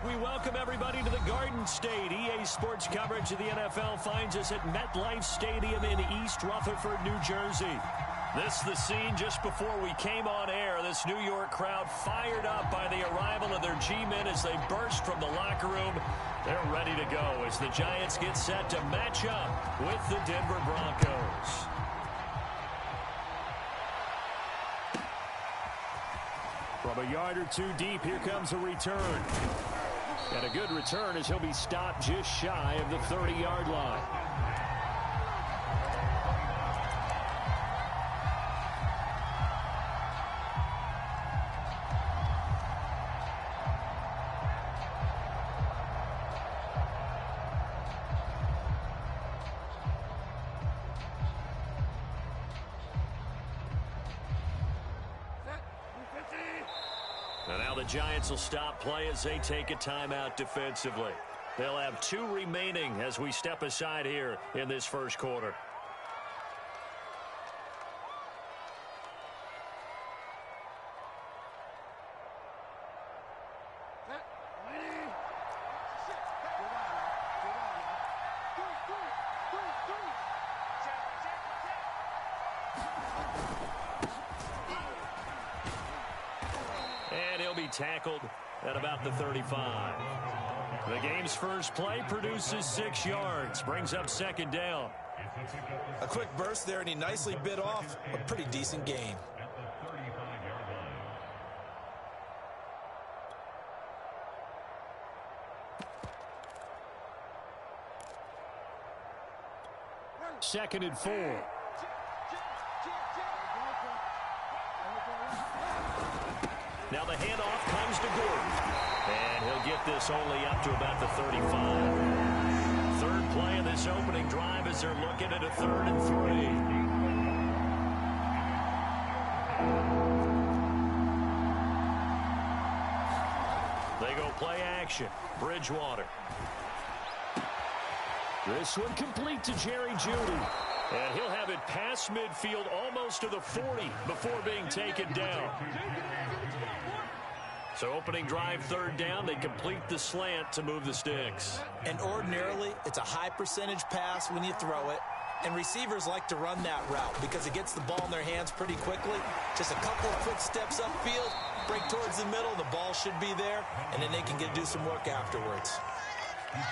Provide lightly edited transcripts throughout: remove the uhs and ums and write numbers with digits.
We welcome everybody to the Garden State. EA Sports coverage of the NFL finds us at MetLife Stadium in East Rutherford, New Jersey. This is the scene just before we came on air. This New York crowd fired up by the arrival of their G-men as they burst from the locker room. They're ready to go as the Giants get set to match up with the Denver Broncos. From a yard or two deep, here comes a return. And a good return as he'll be stopped just shy of the 30-yard line. And now the Giants will stop play as they take a timeout defensively. They'll have 2 remaining as we step aside here in this first quarter. And he'll be tackled at about the 35. The game's first play produces 6 yards, brings up second down. A quick burst there, and he nicely bit off a pretty decent gain. Second and 4. Now the handoff comes to Gordon. And he'll get this only up to about the 35. Third play of this opening drive as they're looking at a 3rd and 3. They go play action. Bridgewater. This one complete to Jerry Jeudy. And he'll have it past midfield almost to the 40 before being taken down. So opening drive, 3rd down, they complete the slant to move the sticks. And ordinarily, it's a high percentage pass when you throw it. And receivers like to run that route because it gets the ball in their hands pretty quickly. Just a couple of quick steps upfield, break towards the middle, the ball should be there, and then they can do some work afterwards.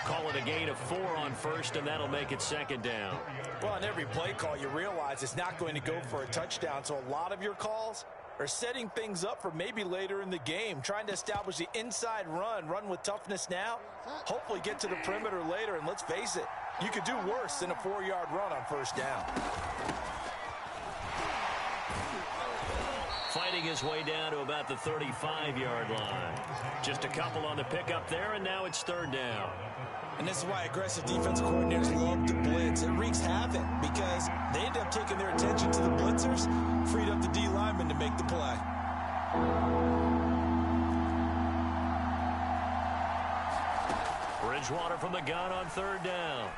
Call it a gain of 4 on first, and that'll make it 2nd down. Well, on every play call, you realize it's not going to go for a touchdown, so a lot of your calls are setting things up for maybe later in the game, trying to establish the inside run with toughness now, hopefully get to the perimeter later, and let's face it, you could do worse than a 4-yard run on first down. Fighting his way down to about the 35-yard line. Just a couple on the pickup there, and now it's 3rd down. And this is why aggressive defensive coordinators love to blitz. It wreaks havoc because they end up taking their attention to the blitzers, freed up the D lineman to make the play. Bridgewater from the gun on 3rd down.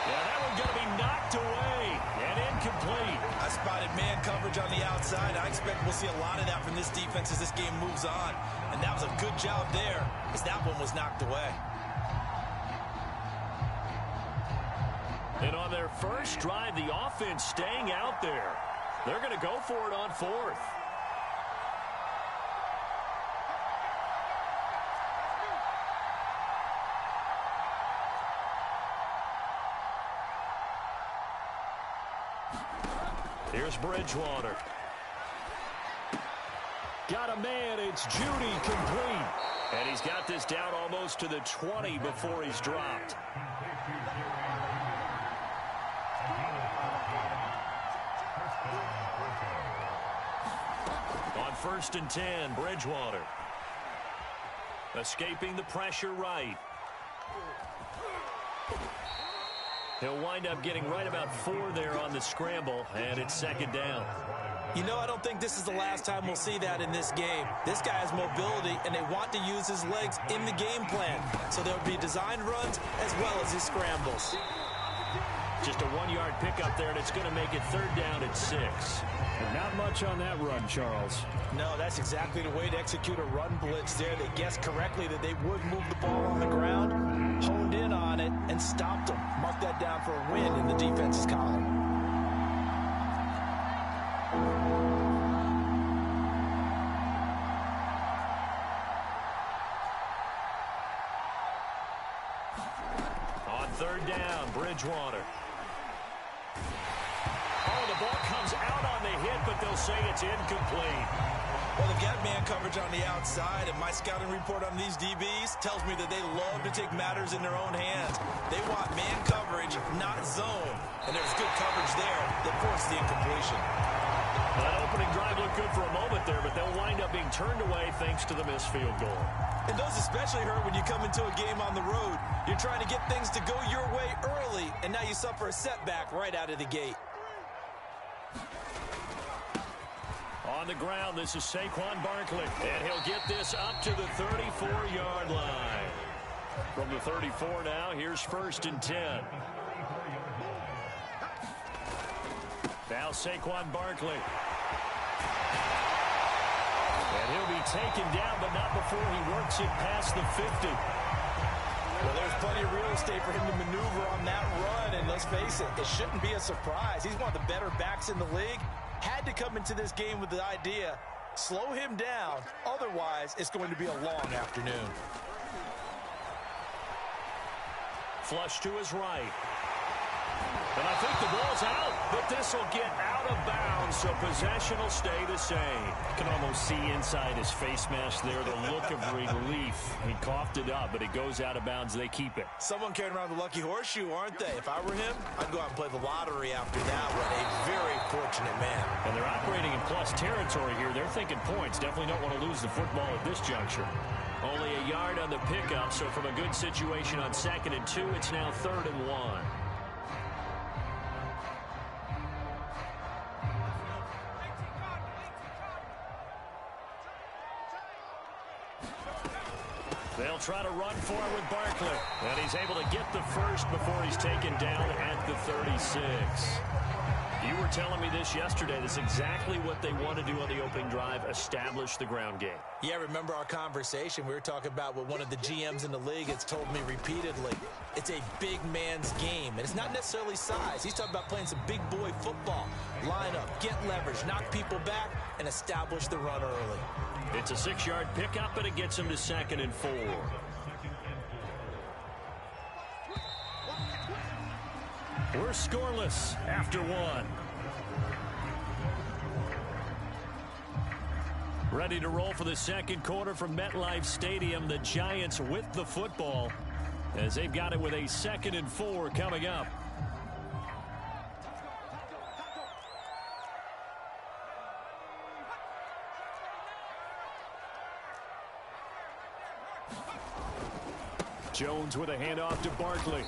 Yeah, that one's going to be knocked away and incomplete. I spotted man coverage on the outside. I expect we'll see a lot of that from this defense as this game moves on. And that was a good job there as that one was knocked away. And on their first drive, the offense staying out there. They're going to go for it on 4th. Here's Bridgewater. Got a man. It's Jeudy complete. And he's got this down almost to the 20 before he's dropped. On 1st and 10, Bridgewater. Escaping the pressure right. He'll wind up getting right about 4 there on the scramble, and it's 2nd down. You know, I don't think this is the last time we'll see that in this game. This guy has mobility, and they want to use his legs in the game plan. So there'll be designed runs as well as his scrambles. Just a 1-yard pickup there, and it's going to make it 3rd down at 6. And not much on that run, Charles. No, that's exactly the way to execute a run blitz there. They guessed correctly that they would move the ball on the ground, honed in on it, and stopped them. Mark that down for a win in the defense's column. On 3rd down, Bridgewater. Oh, the ball comes out on the hit, but they'll say it's incomplete. Well, they've got man coverage on the outside, and my scouting report on these DBs tells me that they love to take matters in their own hands. They want man coverage, not zone. And there's good coverage there that forced the incompletion. Well, that opening drive looked good for a moment there, but they'll wind up being turned away thanks to the missed field goal. And those especially hurt when you come into a game on the road. You're trying to get things to go your way early, and now you suffer a setback right out of the gate. On the ground, this is Saquon Barkley, and he'll get this up to the 34-yard line. From the 34 now, here's 1st and 10. Now Saquon Barkley. And he'll be taken down, but not before he works it past the 50. Well, there's plenty of real estate for him to maneuver on that run, and let's face it, it shouldn't be a surprise. He's one of the better backs in the league. Had to come into this game with the idea, slow him down, otherwise it's going to be a long afternoon. Flush to his right. And I think the ball's out, but this will get out of bounds, so possession will stay the same. You can almost see inside his face mask there the look of relief. He coughed it up, but it goes out of bounds. They keep it. Someone carrying around the lucky horseshoe, aren't they? If I were him, I'd go out and play the lottery after that one. A very fortunate man. And they're operating in plus territory here. They're thinking points. Definitely don't want to lose the football at this juncture. Only a yard on the pickup, so from a good situation on 2nd and 2, it's now 3rd and 1. They'll try to run forward with Barkley. And he's able to get the first before he's taken down at the 36. You were telling me this yesterday. That's exactly what they want to do on the opening drive, establish the ground game. Yeah, remember our conversation? We were talking about what one of the GMs in the league has told me repeatedly. It's a big man's game, and it's not necessarily size. He's talking about playing some big boy football. Line up, get leverage, knock people back, and establish the run early. It's a 6-yard pickup, and it gets him to 2nd and 4. We're scoreless after 1. Ready to roll for the 2nd quarter from MetLife Stadium. The Giants with the football as they've got it with a 2nd and 4 coming up. Jones with a handoff to Barkley.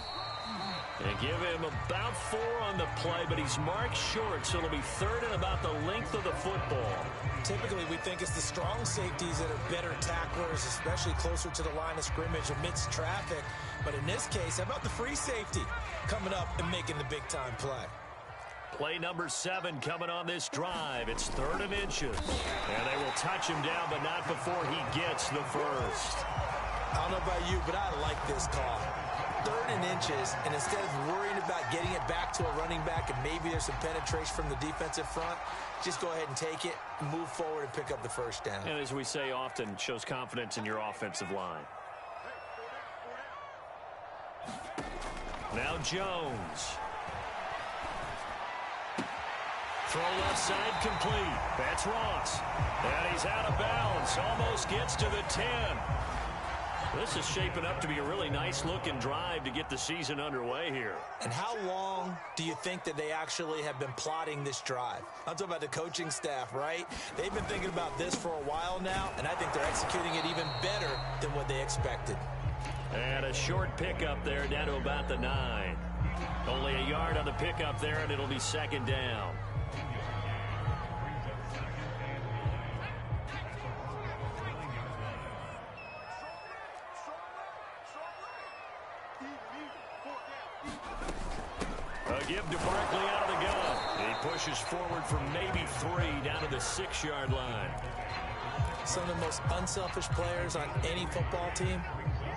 And give him about 4 on the play, but he's marked short, so it'll be 3rd and about the length of the football. Typically, we think it's the strong safeties that are better tacklers, especially closer to the line of scrimmage amidst traffic. But in this case, how about the free safety coming up and making the big-time play? Play number 7 coming on this drive. It's 3rd and inches. And they will touch him down, but not before he gets the first. I don't know about you, but I like this call. 3rd and inches, and instead of worrying about getting it back to a running back and maybe there's some penetration from the defensive front, just go ahead and take it, move forward, and pick up the first down. And as we say often, shows confidence in your offensive line. Now Jones. Throw left side complete. That's Ross. And he's out of bounds. Almost gets to the 10. This is shaping up to be a really nice-looking drive to get the season underway here. And how long do you think that they actually have been plotting this drive? I'm talking about the coaching staff, right? They've been thinking about this for a while now, and I think they're executing it even better than what they expected. And a short pickup there down to about the 9. Only a yard on the pickup there, and it'll be 2nd down. give to Barkley out of the gun. He pushes forward for maybe 3 down to the 6-yard line. Some of the most unselfish players on any football team,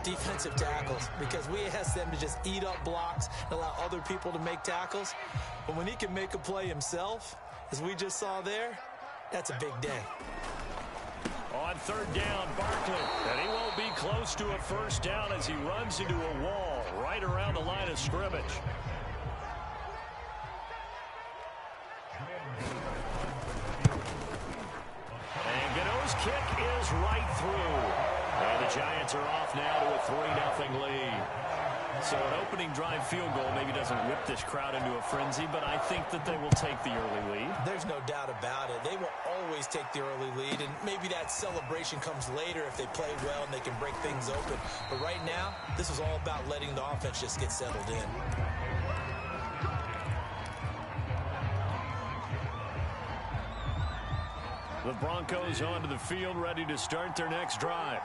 defensive tackles, because we ask them to just eat up blocks and allow other people to make tackles. But when he can make a play himself, as we just saw there, that's a big day. On 3rd down, Barkley, and he won't be close to a first down as he runs into a wall right around the line of scrimmage. And Gano's kick is right through. And the Giants are off now to a 3-0 lead. So an opening drive field goal maybe doesn't whip this crowd into a frenzy, but I think that they will take the early lead. There's no doubt about it. They will always take the early lead, and maybe that celebration comes later if they play well and they can break things open. But right now, this is all about letting the offense just get settled in. The Broncos onto the field, ready to start their next drive.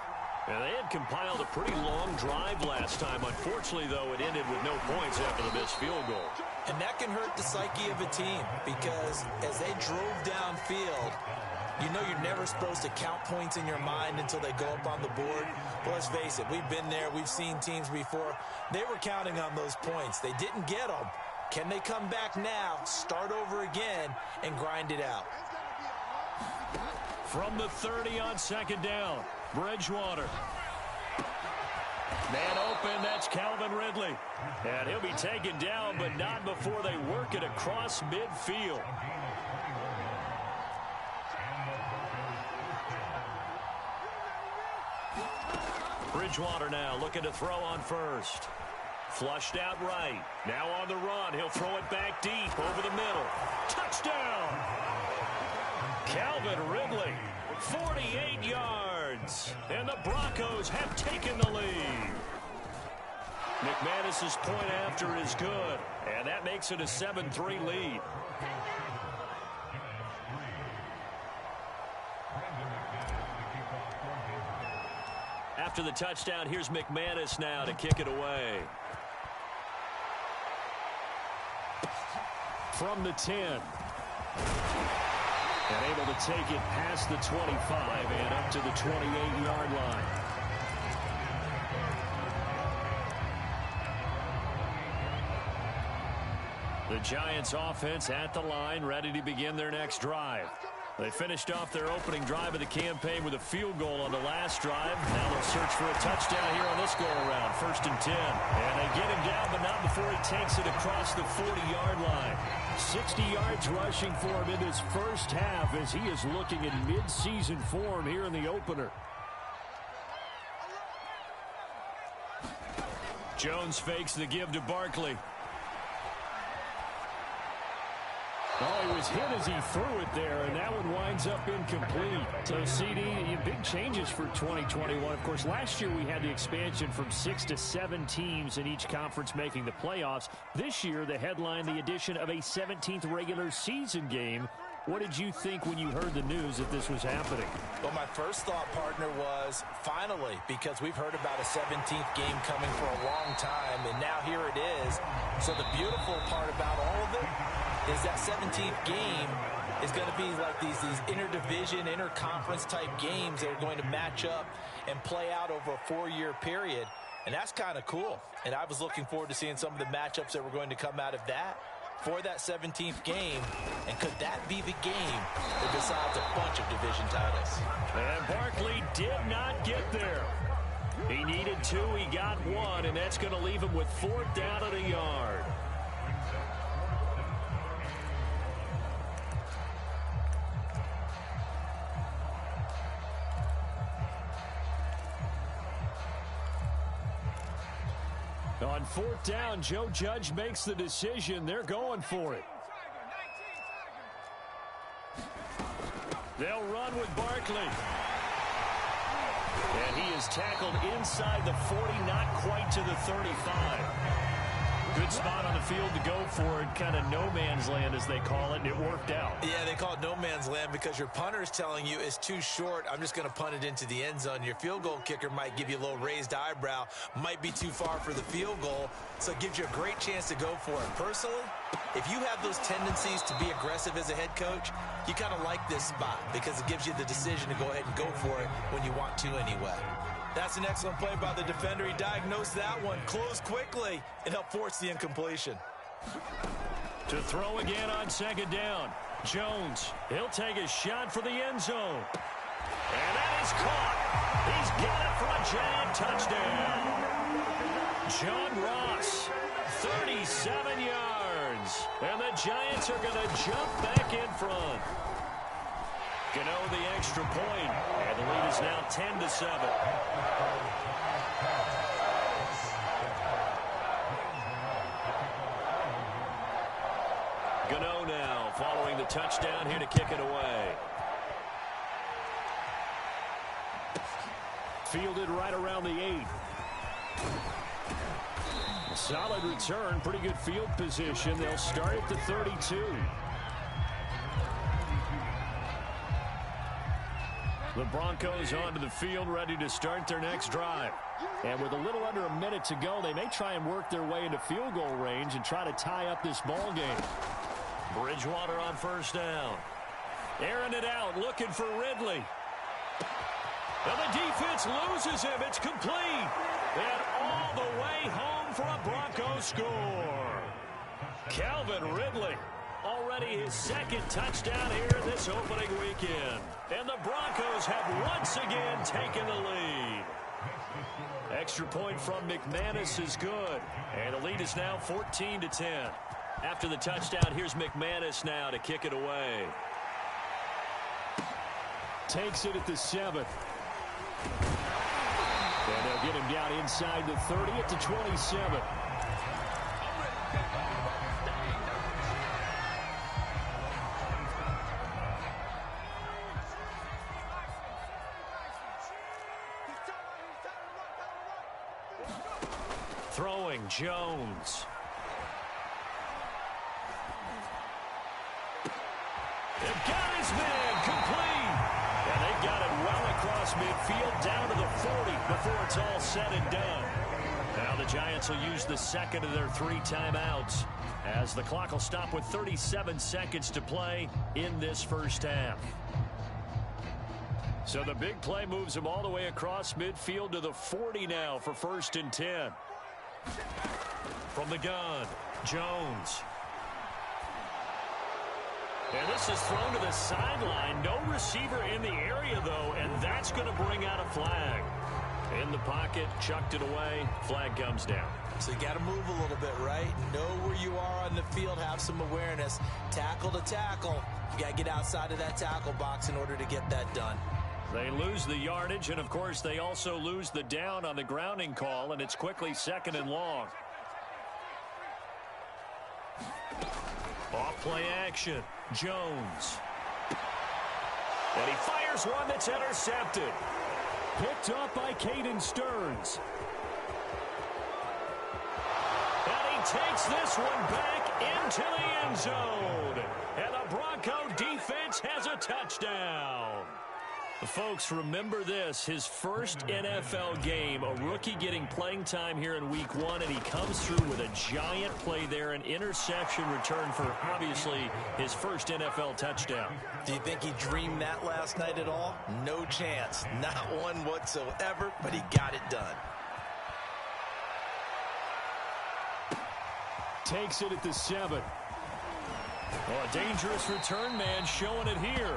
And they had compiled a pretty long drive last time. Unfortunately, though, it ended with no points after the missed field goal. And that can hurt the psyche of a team because as they drove downfield, you know you're never supposed to count points in your mind until they go up on the board. But let's face it, we've been there. We've seen teams before. They were counting on those points. They didn't get them. Can they come back now, start over again, and grind it out? From the 30 on 2nd down, Bridgewater. Man open, that's Calvin Ridley. And he'll be taken down, but not before they work it across midfield. Bridgewater now looking to throw on first. Flushed out right. Now on the run. He'll throw it back deep over the middle. Touchdown! Calvin Ridley, 48 yards. And the Broncos have taken the lead. McManus's point after is good. And that makes it a 7-3 lead. After the touchdown, here's McManus now to kick it away. From the 10. And able to take it past the 25 and up to the 28-yard line. The Giants offense at the line, ready to begin their next drive. They finished off their opening drive of the campaign with a field goal on the last drive. Now they'll search for a touchdown here on this go-around, 1st and 10. And they get him down, but not before he takes it across the 40-yard line. 60 yards rushing for him in this first half as he is looking in mid-season form here in the opener. Jones fakes the give to Barkley. Oh, he was hit as he threw it there, and that one winds up incomplete. So, CD, big changes for 2021. Of course, last year we had the expansion from 6 to 7 teams in each conference making the playoffs. This year, the headline, the addition of a 17th regular season game. What did you think when you heard the news that this was happening? Well, my first thought, partner, was finally, because we've heard about a 17th game coming for a long time, and now here it is. So the beautiful part about all of it is that 17th game is going to be like these interdivision, interconference type games that are going to match up and play out over a 4-year period. And that's kind of cool. And I was looking forward to seeing some of the matchups that were going to come out of that for that 17th game. And could that be the game that decides a bunch of division titles? And Barkley did not get there. He needed 2, he got 1, and that's going to leave him with 4th down at a yard. On 4th down, Joe Judge makes the decision. They're going for it. They'll run with Barkley. And he is tackled inside the 40, not quite to the 35. Good spot on the field to go for it. Kind of no man's land, as they call it, and it worked out. Yeah, they call it no man's land because your punter is telling you it's too short. I'm just going to punt it into the end zone. Your field goal kicker might give you a little raised eyebrow. Might be too far for the field goal, so it gives you a great chance to go for it. Personally, if you have those tendencies to be aggressive as a head coach, you kind of like this spot because it gives you the decision to go ahead and go for it when you want to anyway. That's an excellent play by the defender. He diagnosed that one, closed quickly, and helped force the incompletion. To throw again on second down. Jones, he'll take a shot for the end zone. And that is caught. He's got it for a giant touchdown. John Ross, 37 yards. And the Giants are going to jump back in front. Gano the extra point, and the lead is now 10-7. Gano now following the touchdown here to kick it away. Fielded right around the 8. Solid return, pretty good field position. They'll start at the 32. The Broncos onto the field, ready to start their next drive. And with a little under a minute to go, they may try and work their way into field goal range and try to tie up this ball game. Bridgewater on first down. Airing it out, looking for Ridley. And the defense loses him. It's complete. And all the way home for a Broncos score. Calvin Ridley. Already his second touchdown here in this opening weekend. And the Broncos have once again taken the lead. Extra point from McManus is good. And the lead is now 14-10. After the touchdown, here's McManus now to kick it away. Takes it at the 7th. And they'll get him down inside the 30 at the 27. Throwing Jones. They've got his man complete. And they've got it well across midfield down to the 40 before it's all said and done. Now the Giants will use the second of their 3 timeouts as the clock will stop with 37 seconds to play in this first half. So the big play moves them all the way across midfield to the 40 now for 1st and 10. From the gun, Jones. And this is thrown to the sideline. No receiver in the area, though, and that's going to bring out a flag. In the pocket, chucked it away. Flag comes down. So you got to move a little bit, right? Know where you are on the field. Have some awareness. Tackle to tackle. You got to get outside of that tackle box in order to get that done. They lose the yardage, and, of course, they also lose the down on the grounding call, and it's quickly 2nd and long. Off-play action. Jones. And he fires one that's intercepted. Picked up by Caden Stearns. And he takes this one back into the end zone. And the Bronco defense has a touchdown. Folks, remember this, his first NFL game, a rookie getting playing time here in week 1, and he comes through with a giant play there, an interception return for, obviously, his first NFL touchdown. Do you think he dreamed that last night at all? No chance. Not one whatsoever, but he got it done. Takes it at the 7. Oh, a dangerous return man showing it here.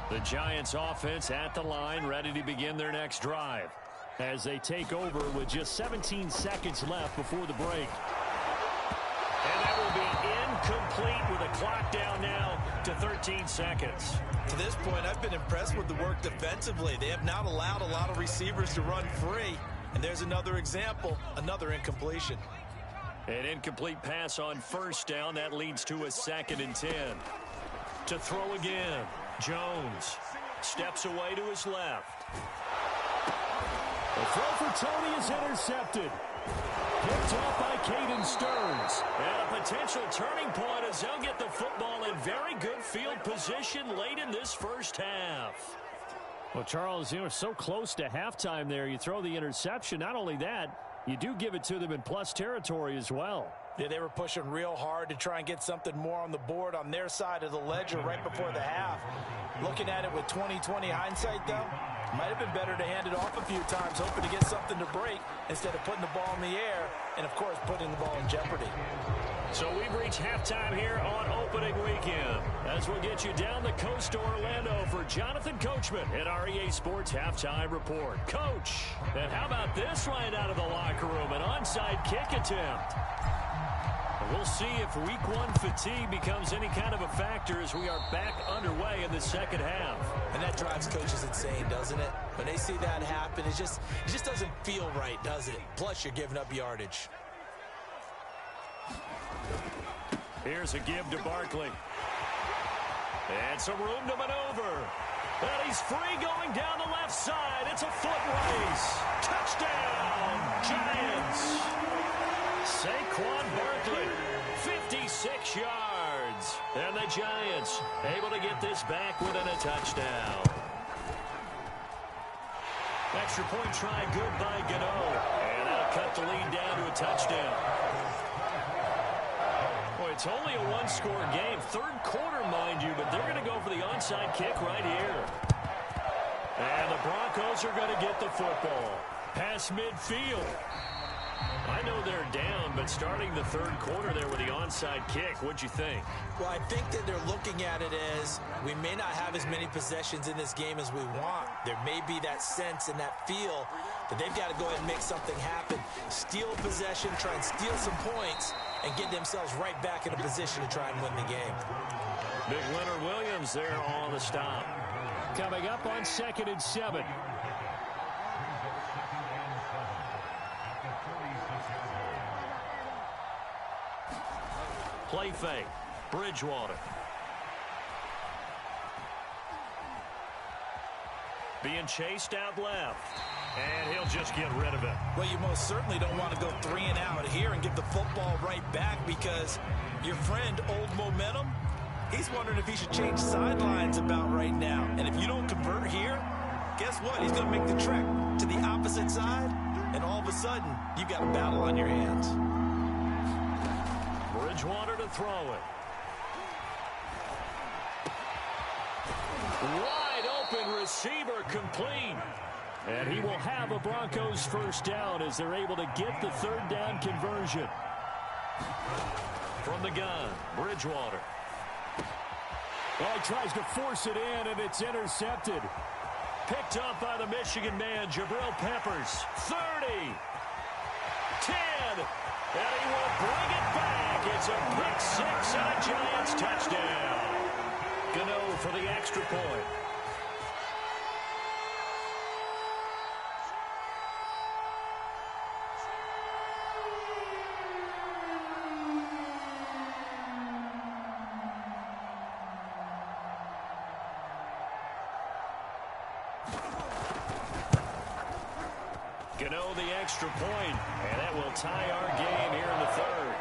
The Giants offense at the line, ready to begin their next drive as they take over with just 17 seconds left before the break. And that will be incomplete with a clock down now to 13 seconds. To this point, I've been impressed with the work defensively. They have not allowed a lot of receivers to run free. And there's another example, another incompletion. An incomplete pass on first down. That leads to a 2nd and 10. To throw again, Jones steps away to his left. The throw for Tony is intercepted. Picked off by Caden Stearns. And a potential turning point as they'll get the football in very good field position late in this first half. Well, Charles, you know, so close to halftime there. You throw the interception. Not only that, you do give it to them in plus territory as well. Yeah, they were pushing real hard to try and get something more on the board on their side of the ledger right before the half. Looking at it with 20/20 hindsight, though, might have been better to hand it off a few times, hoping to get something to break instead of putting the ball in the air and, of course, putting the ball in jeopardy. So we've reached halftime here on opening weekend as we'll get you down the coast to Orlando for Jonathan Coachman at our EA Sports Halftime Report. Coach, and how about this right out of the locker room, an onside kick attempt. We'll see if week one fatigue becomes any kind of a factor as we are back underway in the second half. And that drives coaches insane, doesn't it? When they see that happen, it just doesn't feel right, does it? Plus, you're giving up yardage. Here's a give to Barkley. And some room to maneuver. And he's free going down the left side. It's a foot race. Touchdown, Giants. Saquon Barkley, 56 yards. And the Giants able to get this back within a touchdown. Extra point try good by Gano. And that'll cut the lead down to a touchdown. Boy, it's only a one-score game. Third quarter, mind you, but they're going to go for the onside kick right here. And the Broncos are going to get the football. Past midfield. I know they're down, but starting the third quarter there with the onside kick, what'd you think? Well, I think that they're looking at it as we may not have as many possessions in this game as we want. There may be that sense and that feel that they've got to go ahead and make something happen. Steal possession, try and steal some points, and get themselves right back in a position to try and win the game. Big Leonard Williams there on the stop. Coming up on 2nd and 7. Play fake. Bridgewater. Being chased out left. And he'll just get rid of it. Well, you most certainly don't want to go 3 and out here and give the football right back because your friend, Old Momentum, he's wondering if he should change sidelines about right now. And if you don't convert here, guess what? He's going to make the trek to the opposite side, and all of a sudden, you've got a battle on your hands. Bridgewater to throw it. Wide open receiver complete. And he will have a Broncos first down as they're able to get the third down conversion. From the gun, Bridgewater. Well, he tries to force it in, and it's intercepted. Picked up by the Michigan man, Jabril Peppers. 30. 10. And he will bring it back. It's a pick six and a Giants touchdown. Gano for the extra point. Gano the extra point, and that will tie our game here in the third.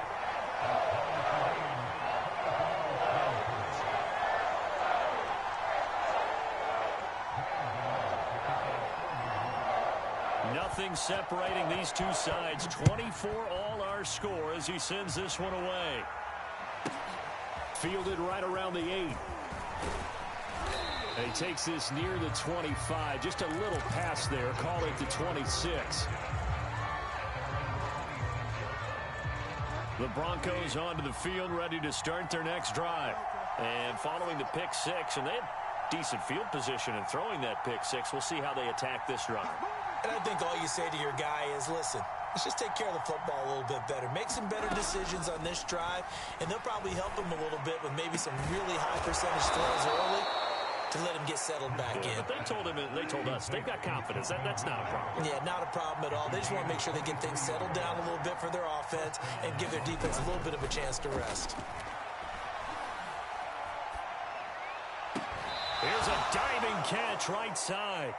Nothing separating these two sides. 24 all our score as he sends this one away. Fielded right around the 8. And he takes this near the 25. Just a little pass there. Call it the 26. The Broncos onto the field, ready to start their next drive. And following the pick six, and they had decent field position in throwing that pick six. We'll see how they attack this drive. And I think all you say to your guy is, listen, let's just take care of the football a little bit better. Make some better decisions on this drive, and they'll probably help him a little bit with maybe some really high percentage throws early to let him get settled back in. But they told us they've got confidence. That's not a problem. Yeah, not a problem at all. They just want to make sure they get things settled down a little bit for their offense and give their defense a little bit of a chance to rest. Here's a diving catch right side.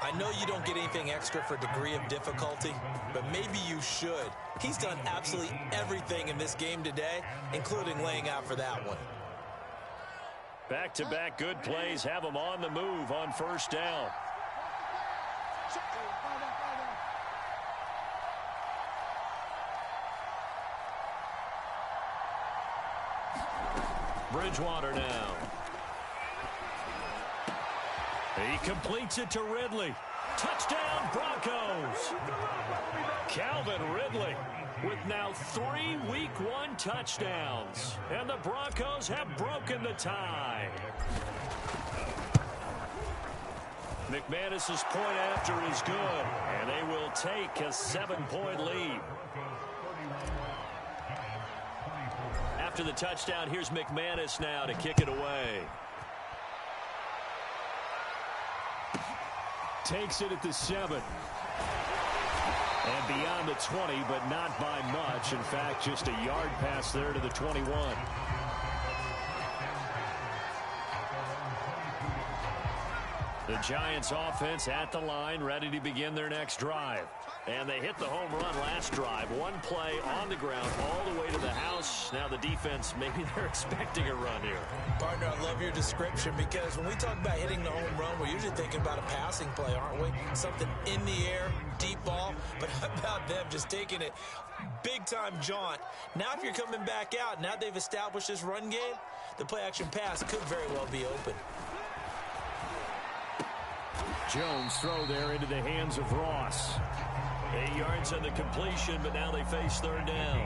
I know you don't get anything extra for degree of difficulty, but maybe you should. He's done absolutely everything in this game today, including laying out for that one. Back-to-back good plays have him on the move on first down. Bridgewater now. He completes it to Ridley. Touchdown, Broncos. Calvin Ridley with now 3 Week 1 touchdowns. And the Broncos have broken the tie. McManus's point after is good. And they will take a 7-point lead. After the touchdown, here's McManus now to kick it away. Takes it at the 7. And beyond the 20, but not by much. In fact, just a yard pass there to the 21. The Giants offense at the line, ready to begin their next drive. And they hit the home run last drive. One play on the ground all the way to the house. Now the defense, maybe they're expecting a run here. Partner, I love your description because when we talk about hitting the home run, we're usually thinking about a passing play, aren't we? Something in the air, deep ball. But how about them just taking it big-time jaunt? Now if you're coming back out, now they've established this run game, the play-action pass could very well be open. Jones throw there into the hands of Ross. 8 yards on the completion, but now they face third down.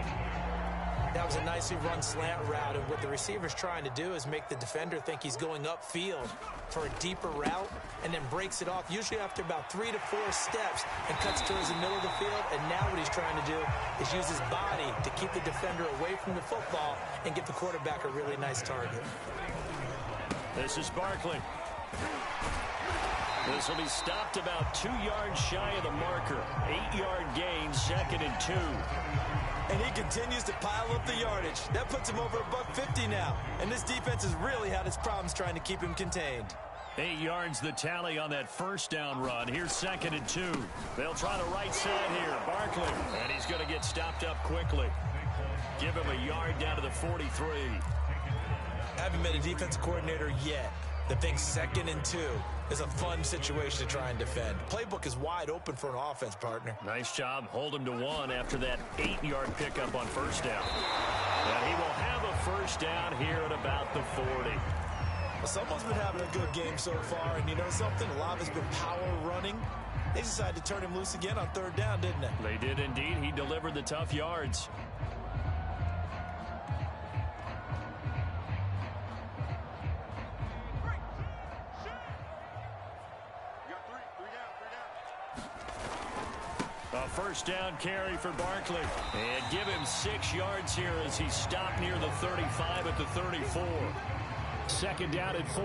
That was a nicely run slant route, and what the receiver's trying to do is make the defender think he's going upfield for a deeper route and then breaks it off, usually after about 3 to 4 steps, and cuts towards the middle of the field. And now what he's trying to do is use his body to keep the defender away from the football and give the quarterback a really nice target. This is Barkley. This will be stopped about 2 yards shy of the marker. 8-yard gain, 2nd and 2. And he continues to pile up the yardage. That puts him over $150 now. And this defense has really had its problems trying to keep him contained. 8 yards the tally on that first down run. Here's 2nd and 2. They'll try the right side here. Barkley. And he's going to get stopped up quickly. Give him a yard down to the 43. Haven't been a defensive coordinator yet that thinks 2nd and 2 is a fun situation to try and defend. Playbook is wide open for an offense, partner. Nice job. Hold him to 1 after that 8-yard pickup on first down. And he will have a first down here at about the 40. Well, someone's been having a good game so far, and you know something? A lot of it's been power running. They decided to turn him loose again on third down, didn't they? They did indeed. He delivered the tough yards. A first down carry for Barkley. And give him 6 yards here as he stopped near the 35 at the 34. 2nd down at 4.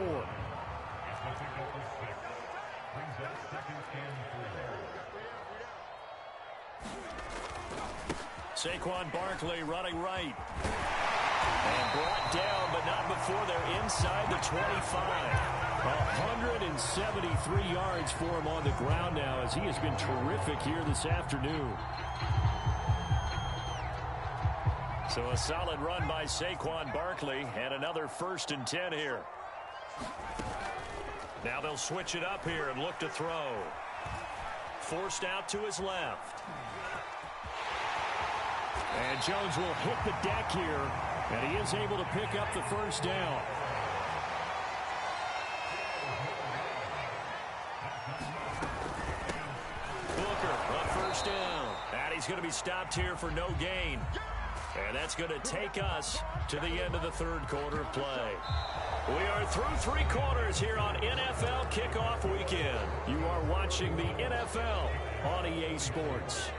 Saquon Barkley running right. And brought down, but not before they're inside the 25. 173 yards for him on the ground now as he has been terrific here this afternoon. So a solid run by Saquon Barkley and another 1st and 10 here. Now they'll switch it up here and look to throw. Forced out to his left. And Jones will hit the deck here, and he is able to pick up the first down. Down. And he's going to be stopped here for no gain. And that's going to take us to the end of the 3rd quarter of play. We are through 3 quarters here on NFL Kickoff Weekend. You are watching the NFL on EA Sports.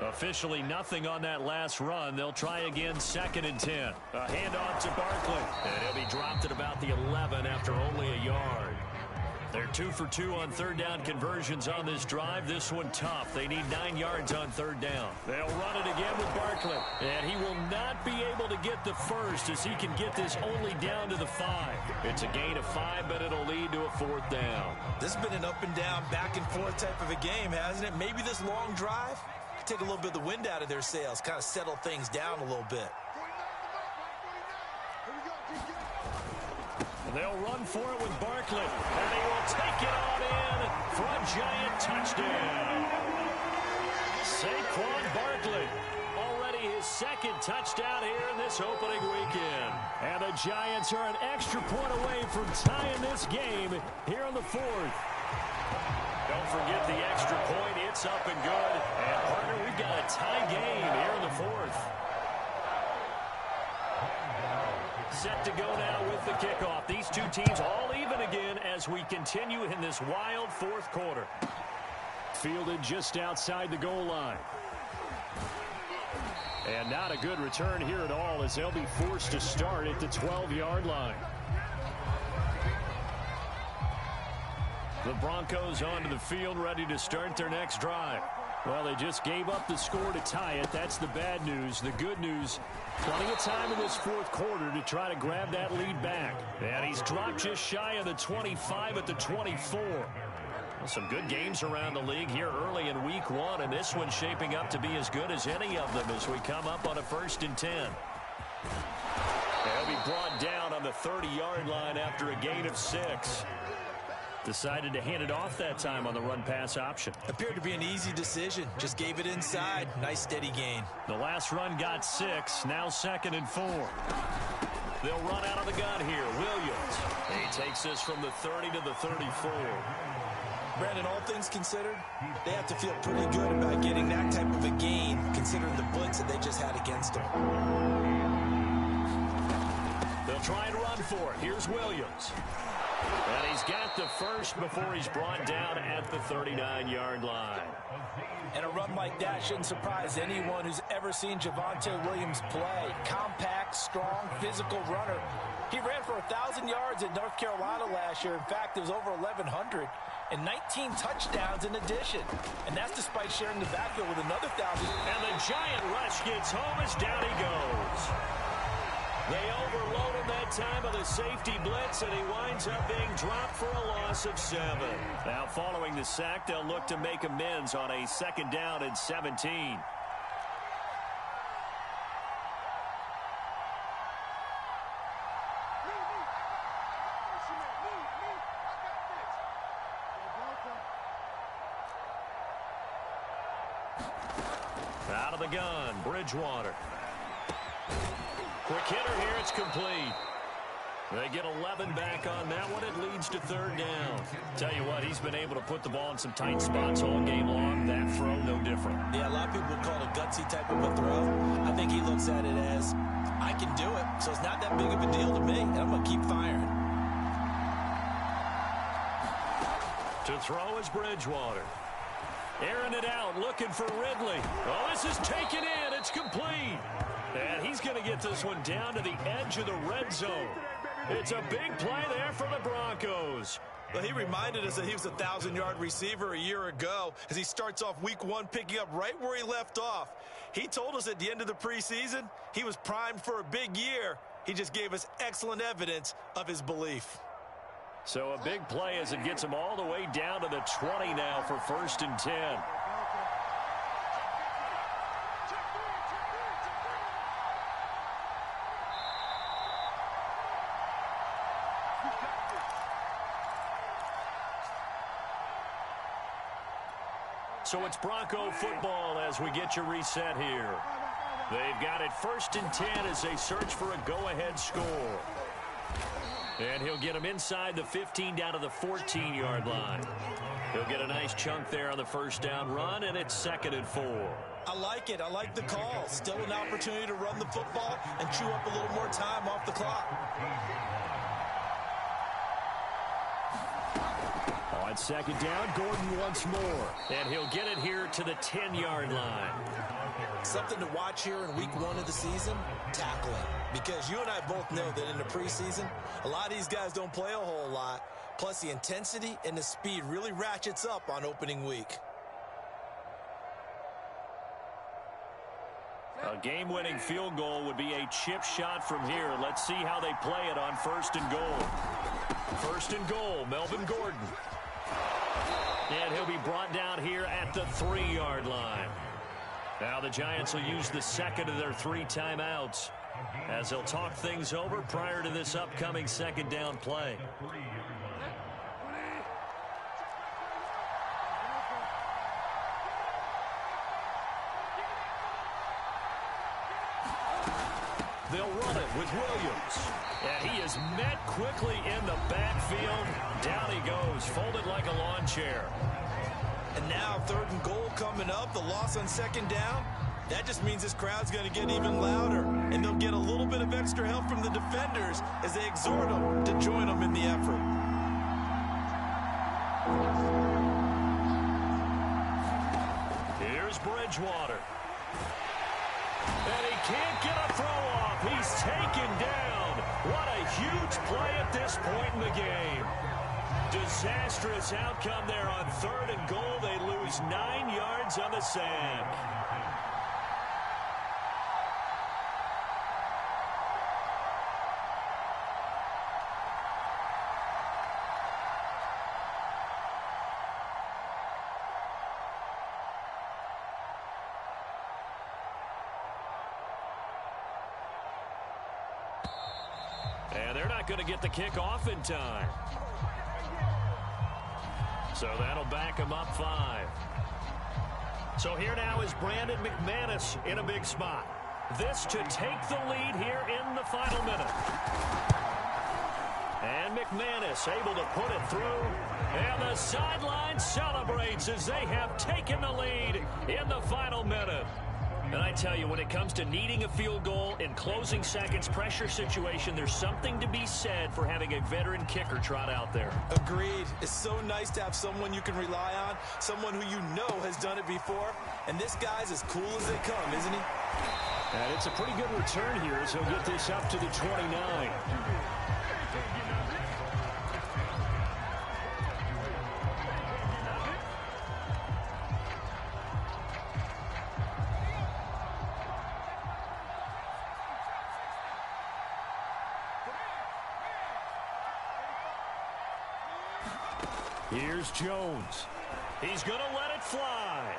Officially nothing on that last run. They'll try again 2nd and 10. A handoff to Barkley. And he'll be dropped at about the 11 after only a yard. They're 2 for 2 on third down conversions on this drive. This one tough. They need 9 yards on third down. They'll run it again with Barkley. And he will not be able to get the first as he can get this only down to the 5. It's a gain of 5, but it'll lead to a 4th down. This has been an up and down, back and forth type of a game, hasn't it? Maybe this long drive could take a little bit of the wind out of their sails, kind of settle things down a little bit. They'll run for it with Barkley, and he will take it on in for a giant touchdown. Saquon Barkley, already his 2nd touchdown here in this opening weekend. And the Giants are an extra point away from tying this game here in the 4th. Don't forget the extra point. It's up and good. And, partner, we've got a tie game here in the 4th. Set to go now with the kickoff. These two teams all even again as we continue in this wild 4th quarter. Fielded just outside the goal line. And not a good return here at all as they'll be forced to start at the 12-yard line. The Broncos onto the field ready to start their next drive. Well, they just gave up the score to tie it. That's the bad news. The good news, plenty of time in this 4th quarter to try to grab that lead back. And he's dropped just shy of the 25 at the 24. Well, some good games around the league here early in week 1, and this one's shaping up to be as good as any of them as we come up on a 1st and 10. They'll be brought down on the 30-yard line after a gain of 6. Decided to hand it off that time on the run-pass option. Appeared to be an easy decision. Just gave it inside. Nice steady gain. The last run got 6. Now 2nd and 4. They'll run out of the gun here. Williams. He takes this from the 30 to the 34. Brandon, all things considered, they have to feel pretty good about getting that type of a gain, considering the blitz that they just had against them. They'll try and run for it. Here's Williams. And he's got the first before he's brought down at the 39-yard line. And a run like that shouldn't surprise anyone who's ever seen Javonte Williams play. Compact, strong, physical runner. He ran for 1,000 yards at North Carolina last year. In fact, it was over 1,100 and 19 touchdowns in addition. And that's despite sharing the backfield with another 1,000. And the giant rush gets home as down he goes. They overload him that time of the safety blitz, and he winds up being dropped for a loss of 7. Now, following the sack, they'll look to make amends on a 2nd down and 17. Out of the gun, Bridgewater. Quick hitter here, it's complete. They get 11 back on that one. It leads to 3rd down. Tell you what, he's been able to put the ball in some tight spots all game long. That throw, no different. Yeah, a lot of people would call it a gutsy type of a throw. I think he looks at it as, I can do it, so it's not that big of a deal to me, and I'm going to keep firing. To throw is Bridgewater. Airing it out, looking for Ridley. Oh, this is taken in. It's complete. And he's going to get this one down to the edge of the red zone. It's a big play there for the Broncos. Well, he reminded us that he was a 1,000-yard receiver a year ago as he starts off week 1 picking up right where he left off. He told us at the end of the preseason he was primed for a big year. He just gave us excellent evidence of his belief. So a big play as it gets him all the way down to the 20 now for 1st and 10. So it's Bronco football as we get you reset here. They've got it 1st and 10 as they search for a go-ahead score. And he'll get him inside the 15 down to the 14-yard line. He'll get a nice chunk there on the 1st down run, and it's 2nd and 4. I like it. I like the call. Still an opportunity to run the football and chew up a little more time off the clock. On 2nd down, Gordon once more. And he'll get it here to the 10-yard line. Something to watch here in week 1 of the season, tackling. Because you and I both know that in the preseason, a lot of these guys don't play a whole lot. Plus, the intensity and the speed really ratchets up on opening week. A game-winning field goal would be a chip shot from here. Let's see how they play it on 1st and goal. 1st and goal, Melvin Gordon. And he'll be brought down here at the 3-yard line. Now the Giants will use the second of their 3 timeouts as they'll talk things over prior to this upcoming second down play. They'll run it with Williams. And he is met quickly in the backfield. Down he goes, folded like a lawn chair. And now 3rd and goal coming up. The loss on 2nd down. That just means this crowd's going to get even louder. And they'll get a little bit of extra help from the defenders as they exhort them to join them in the effort. Here's Bridgewater. And he can't get a throw off. He's taken down. What a huge play at this point in the game. Disastrous outcome there on 3rd and goal. They lose 9 yards on the sack. And they're not going to get the kick off in time. So that'll back him up 5. So here now is Brandon McManus in a big spot. This to take the lead here in the final minute. And McManus able to put it through. And the sideline celebrates as they have taken the lead in the final minute. And I tell you, when it comes to needing a field goal in closing seconds pressure situation, there's something to be said for having a veteran kicker trot out there. Agreed. It's so nice to have someone you can rely on, someone who you know has done it before. And this guy's as cool as they come, isn't he? And it's a pretty good return here as he'll get this up to the 29. Here's Jones. He's going to let it fly.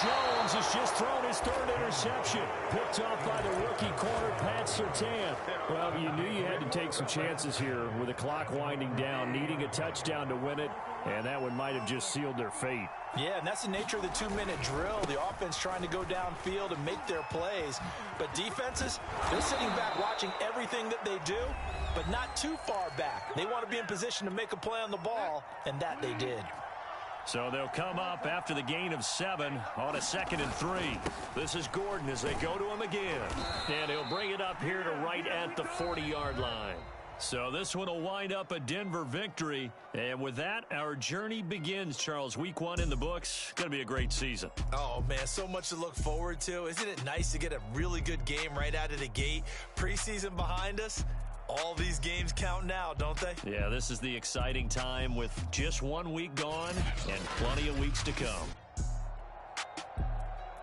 Jones has just thrown his 3rd interception. Picked off by the rookie corner, Pat Surtain. Well, you knew you had to take some chances here with the clock winding down, needing a touchdown to win it, and that one might have just sealed their fate. Yeah, and that's the nature of the 2-minute drill. The offense trying to go downfield and make their plays. But defenses, they're sitting back watching everything that they do, but not too far back. They want to be in position to make a play on the ball, and that they did. So they'll come up after the gain of 7 on a 2nd and 3. This is Gordon as they go to him again. And he'll bring it up here to right at the 40-yard line. So this one will wind up a Denver victory. And with that, our journey begins, Charles. Week 1 in the books. Going to be a great season. Oh, man, so much to look forward to. Isn't it nice to get a really good game right out of the gate? Preseason behind us. All these games count now, don't they? Yeah, this is the exciting time with just 1 week gone and plenty of weeks to come.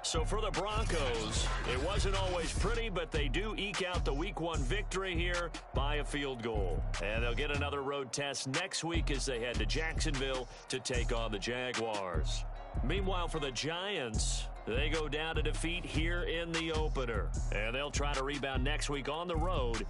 So for the Broncos, it wasn't always pretty, but they do eke out the Week 1 victory here by a field goal. And they'll get another road test next week as they head to Jacksonville to take on the Jaguars. Meanwhile, for the Giants, they go down to defeat here in the opener. And they'll try to rebound next week on the road